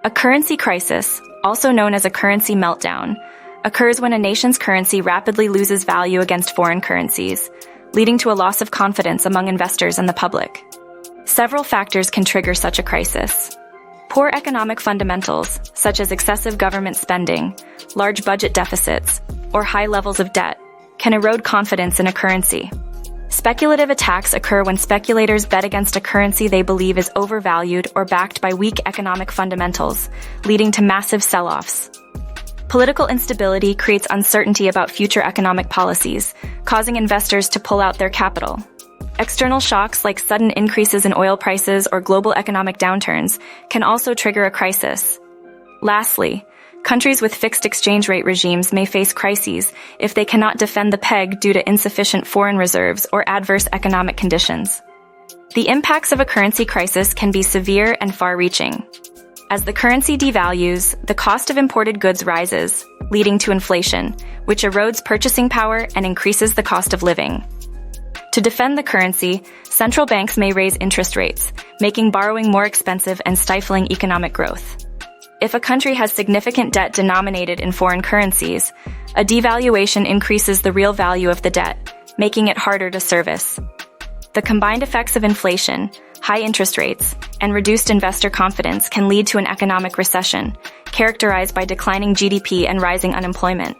A currency crisis, also known as a currency meltdown, occurs when a nation's currency rapidly loses value against foreign currencies, leading to a loss of confidence among investors and the public. Several factors can trigger such a crisis. Poor economic fundamentals, such as excessive government spending, large budget deficits, or high levels of debt, can erode confidence in a currency. Speculative attacks occur when speculators bet against a currency they believe is overvalued or backed by weak economic fundamentals, leading to massive sell-offs. Political instability creates uncertainty about future economic policies, causing investors to pull out their capital. External shocks like sudden increases in oil prices or global economic downturns can also trigger a crisis. Lastly, countries with fixed exchange rate regimes may face crises if they cannot defend the peg due to insufficient foreign reserves or adverse economic conditions. The impacts of a currency crisis can be severe and far-reaching. As the currency devalues, the cost of imported goods rises, leading to inflation, which erodes purchasing power and increases the cost of living. To defend the currency, central banks may raise interest rates, making borrowing more expensive and stifling economic growth. If a country has significant debt denominated in foreign currencies, a devaluation increases the real value of the debt, making it harder to service. The combined effects of inflation, high interest rates, and reduced investor confidence can lead to an economic recession, characterized by declining GDP and rising unemployment.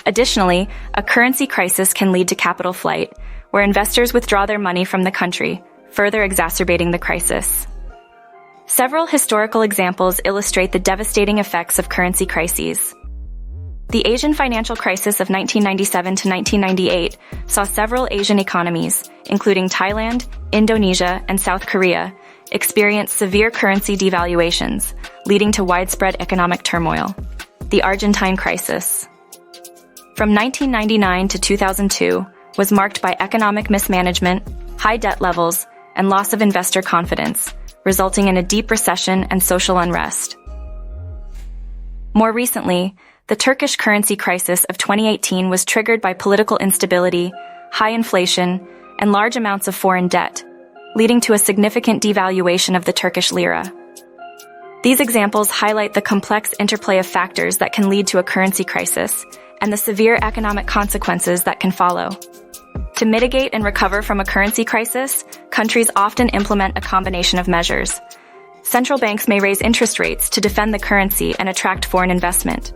Additionally, a currency crisis can lead to capital flight, where investors withdraw their money from the country, further exacerbating the crisis. Several historical examples illustrate the devastating effects of currency crises. The Asian financial crisis of 1997 to 1998 saw several Asian economies, including Thailand, Indonesia, and South Korea, experience severe currency devaluations, leading to widespread economic turmoil. The Argentine crisis, from 1999 to 2002, was marked by economic mismanagement, high debt levels, and loss of investor confidence, resulting in a deep recession and social unrest. More recently, the Turkish currency crisis of 2018 was triggered by political instability, high inflation, and large amounts of foreign debt, leading to a significant devaluation of the Turkish lira. These examples highlight the complex interplay of factors that can lead to a currency crisis and the severe economic consequences that can follow. To mitigate and recover from a currency crisis, countries often implement a combination of measures. Central banks may raise interest rates to defend the currency and attract foreign investment.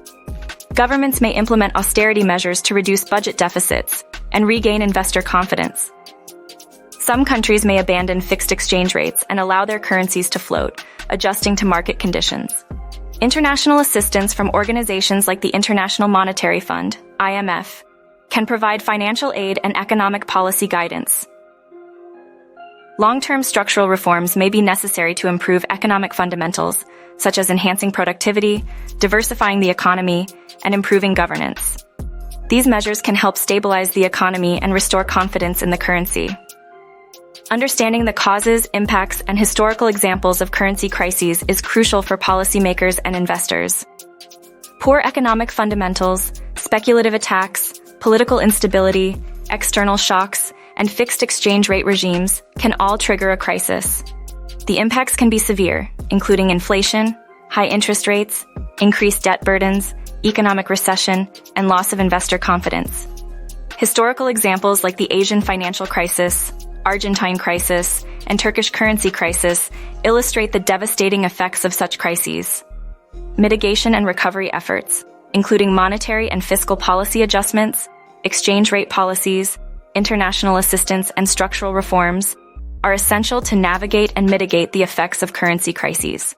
Governments may implement austerity measures to reduce budget deficits and regain investor confidence. Some countries may abandon fixed exchange rates and allow their currencies to float, adjusting to market conditions. International assistance from organizations like the International Monetary Fund, IMF, can provide financial aid and economic policy guidance. Long-term structural reforms may be necessary to improve economic fundamentals, such as enhancing productivity, diversifying the economy, and improving governance. These measures can help stabilize the economy and restore confidence in the currency. Understanding the causes, impacts, and historical examples of currency crises is crucial for policymakers and investors. Poor economic fundamentals, speculative attacks, political instability, external shocks, and fixed exchange rate regimes can all trigger a crisis. The impacts can be severe, including inflation, high interest rates, increased debt burdens, economic recession, and loss of investor confidence. Historical examples like the Asian financial crisis, Argentine crisis, and Turkish currency crisis illustrate the devastating effects of such crises. Mitigation and recovery efforts, including monetary and fiscal policy adjustments, exchange rate policies, international assistance, and structural reforms, are essential to navigate and mitigate the effects of currency crises.